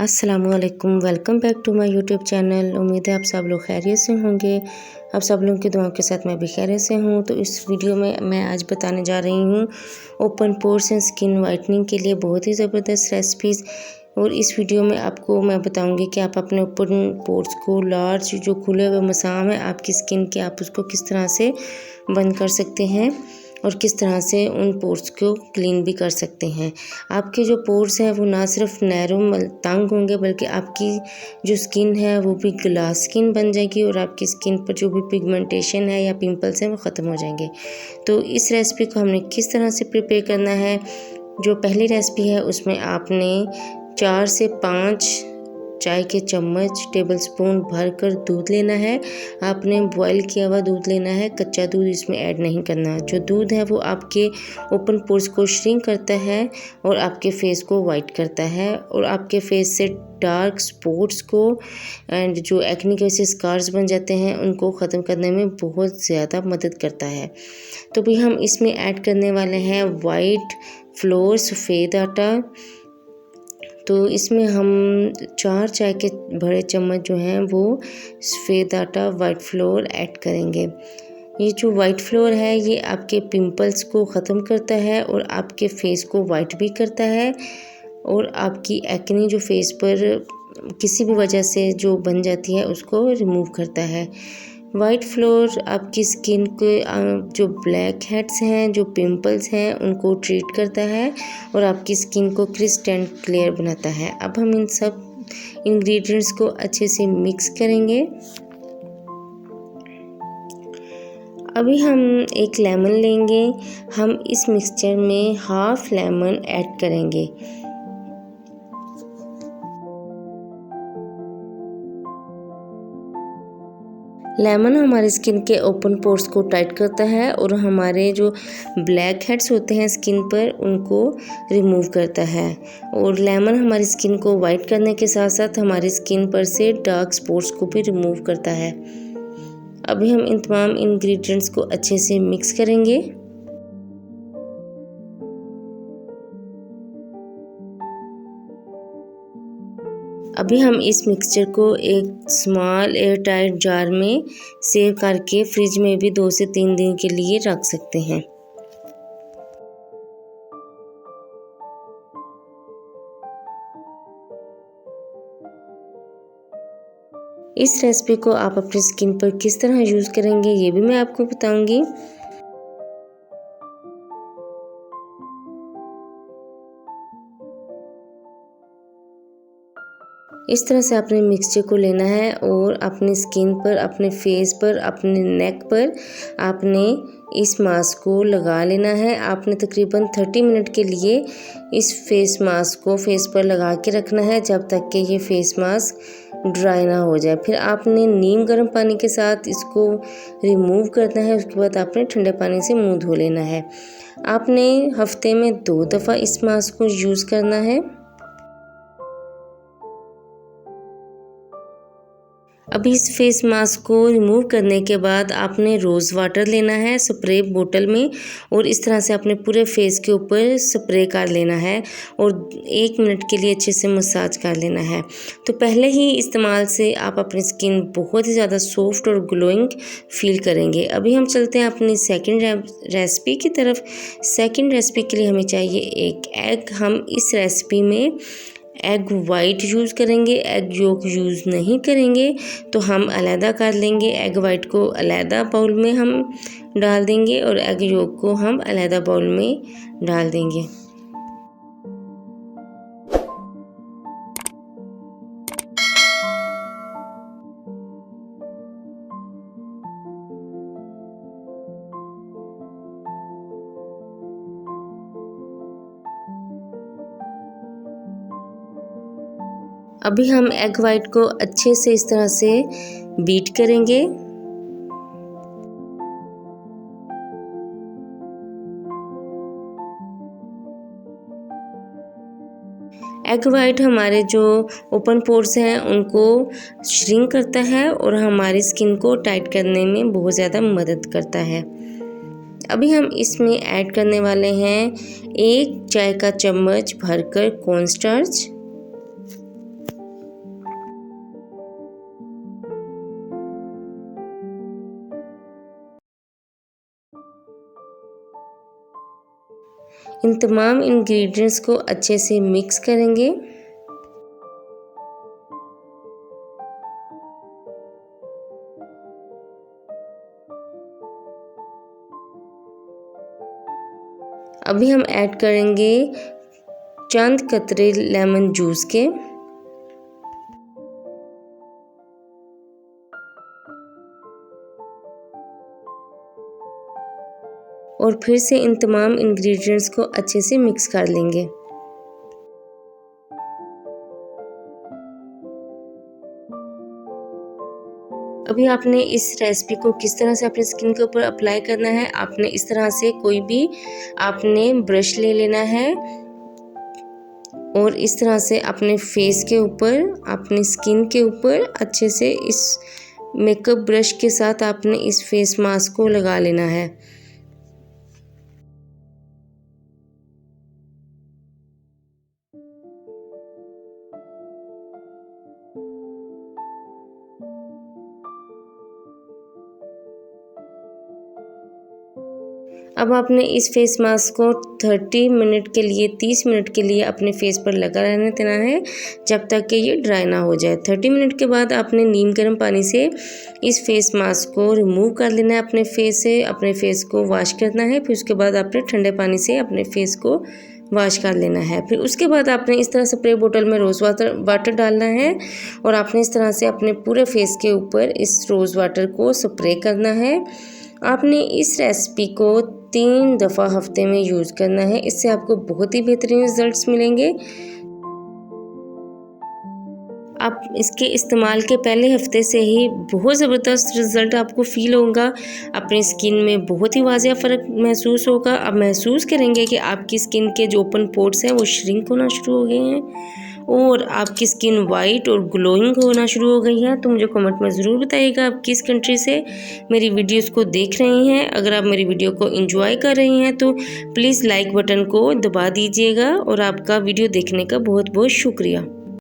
अस्सलामुअलैकुम, welcome back to my YouTube channel. उम्मीद है आप सब लोग खैरियत से होंगे। आप सब लोगों की दुआओं के साथ मैं भी खैरियत से हूँ। तो इस वीडियो में मैं आज बताने जा रही हूँ open pores and skin whitening के लिए बहुत ही ज़बरदस्त रेसिपीज़। और इस वीडियो में आपको मैं बताऊंगी कि आप अपने ओपन पोर्स को, लार्ज जो खुले हुए मसाम है आपकी स्किन के, आप उसको किस तरह से बंद कर सकते हैं और किस तरह से उन पोर्स को क्लीन भी कर सकते हैं। आपके जो पोर्स हैं वो ना सिर्फ नैरो तंग होंगे, बल्कि आपकी जो स्किन है वो भी ग्लास स्किन बन जाएगी और आपकी स्किन पर जो भी पिगमेंटेशन है या पिंपल्स हैं वो ख़त्म हो जाएंगे। तो इस रेसिपी को हमने किस तरह से प्रिपेयर करना है, जो पहली रेसिपी है उसमें आपने 4 से 5 चाय के चम्मच टेबल स्पून भर कर दूध लेना है। आपने बॉईल किया हुआ दूध लेना है, कच्चा दूध इसमें ऐड नहीं करना। जो दूध है वो आपके ओपन पोर्स को श्रिंक करता है और आपके फेस को वाइट करता है और आपके फेस से डार्क स्पॉट्स को एंड जो एक्ने के वजह से स्कार्स बन जाते हैं उनको ख़त्म करने में बहुत ज़्यादा मदद करता है। तो भी हम इसमें ऐड करने वाले हैं वाइट फ्लोर, सफ़ेद आटा। तो इसमें हम 4 चाय के बड़े चम्मच जो हैं वो सफ़ेद आटा, वाइट फ्लोर ऐड करेंगे। ये जो वाइट फ्लोर है ये आपके पिंपल्स को ख़त्म करता है और आपके फेस को वाइट भी करता है और आपकी एक्ने जो फेस पर किसी भी वजह से जो बन जाती है उसको रिमूव करता है। वाइट फ्लोर आपकी स्किन के जो ब्लैक हेड्स हैं, जो पिंपल्स हैं, उनको ट्रीट करता है और आपकी स्किन को क्रिस्प एंड क्लियर बनाता है। अब हम इन सब इंग्रेडिएंट्स को अच्छे से मिक्स करेंगे। अभी हम एक लेमन लेंगे। हम इस मिक्सचर में हाफ लेमन ऐड करेंगे। लेमन हमारी स्किन के ओपन पोर्स को टाइट करता है और हमारे जो ब्लैक हेड्स होते हैं स्किन पर उनको रिमूव करता है। और लेमन हमारी स्किन को वाइट करने के साथ साथ हमारी स्किन पर से डार्क स्पॉट्स को भी रिमूव करता है। अभी हम इन तमाम इंग्रेडिएंट्स को अच्छे से मिक्स करेंगे। अभी हम इस मिक्सचर को एक स्मॉल एयर टाइट जार में सेव करके फ्रिज में भी 2 से 3 दिन के लिए रख सकते हैं। इस रेसिपी को आप अपनी स्किन पर किस तरह यूज़ करेंगे ये भी मैं आपको बताऊंगी। इस तरह से आपने मिक्सचर को लेना है और अपनी स्किन पर, अपने फेस पर, अपने नेक पर आपने इस मास्क को लगा लेना है। आपने तकरीबन 30 मिनट के लिए इस फेस मास्क को फेस पर लगा के रखना है जब तक कि ये फेस मास्क ड्राई ना हो जाए। फिर आपने नीम गर्म पानी के साथ इसको रिमूव करना है। उसके बाद आपने ठंडे पानी से मुंह धो लेना है। आपने हफ्ते में 2 दफ़ा इस मास्क को यूज़ करना है। अब इस फेस मास्क को रिमूव करने के बाद आपने रोज़ वाटर लेना है स्प्रे बोतल में और इस तरह से अपने पूरे फेस के ऊपर स्प्रे कर लेना है और 1 मिनट के लिए अच्छे से मसाज कर लेना है। तो पहले ही इस्तेमाल से आप अपनी स्किन बहुत ही ज़्यादा सॉफ्ट और ग्लोइंग फील करेंगे। अभी हम चलते हैं अपनी सेकंड रेसिपी की तरफ। सेकंड रेसिपी के लिए हमें चाहिए एक एग। हम इस रेसिपी में एग वाइट यूज़ करेंगे, एग योक यूज़ नहीं करेंगे। तो हम अलहदा कर लेंगे। एग वाइट को अलहदा बाउल में हम डाल देंगे और एग योक को हम अलहदा बाउल में डाल देंगे। अभी हम एग वाइट को अच्छे से इस तरह से बीट करेंगे। एग वाइट हमारे जो ओपन पोर्स हैं उनको श्रिंक करता है और हमारी स्किन को टाइट करने में बहुत ज़्यादा मदद करता है। अभी हम इसमें ऐड करने वाले हैं 1 चाय का चम्मच भरकर कॉर्नस्टार्च। इन तमाम इंग्रेडिएंट्स को अच्छे से मिक्स करेंगे। अभी हम ऐड करेंगे चंद कतरे लेमन जूस के। और फिर से इन तमाम इंग्रेडिएंट्स को अच्छे से मिक्स कर लेंगे। अभी आपने इस रेसिपी को किस तरह से अपनी स्किन के ऊपर अप्लाई करना है, आपने इस तरह से कोई भी आपने ब्रश ले लेना है और इस तरह से अपने फेस के ऊपर, अपनी स्किन के ऊपर अच्छे से इस मेकअप ब्रश के साथ आपने इस फेस मास्क को लगा लेना है। अब आपने इस फेस मास्क को 30 मिनट के लिए 30 मिनट के लिए अपने फेस पर लगा रहने देना है जब तक कि ये ड्राई ना हो जाए। 30 मिनट के बाद आपने नीम गर्म पानी से इस फेस मास्क को रिमूव कर लेना है अपने फेस से, अपने फेस को वॉश करना है। फिर उसके बाद आपने ठंडे पानी से अपने फेस को वॉश कर लेना है। फिर उसके बाद आपने इस तरह स्प्रे बोतल में रोज़ वाटर डालना है और आपने इस तरह से अपने पूरे फेस के ऊपर इस रोज़ वाटर को स्प्रे करना है। आपने इस रेसिपी को 3 दफ़ा हफ्ते में यूज़ करना है, इससे आपको बहुत ही बेहतरीन रिजल्ट्स मिलेंगे। आप इसके इस्तेमाल के पहले हफ्ते से ही बहुत ज़बरदस्त रिज़ल्ट आपको फ़ील होगा, अपनी स्किन में बहुत ही वाज़िया फ़र्क महसूस होगा। आप महसूस करेंगे कि आपकी स्किन के जो ओपन पोर्स हैं वो श्रिंक होना शुरू हो गए हैं और आपकी स्किन वाइट और ग्लोइंग होना शुरू हो गई है। तो मुझे कमेंट में ज़रूर बताइएगा आप किस कंट्री से मेरी वीडियोस को देख रहे हैं। अगर आप मेरी वीडियो को एंजॉय कर रहे हैं तो प्लीज़ लाइक बटन को दबा दीजिएगा और आपका वीडियो देखने का बहुत बहुत शुक्रिया।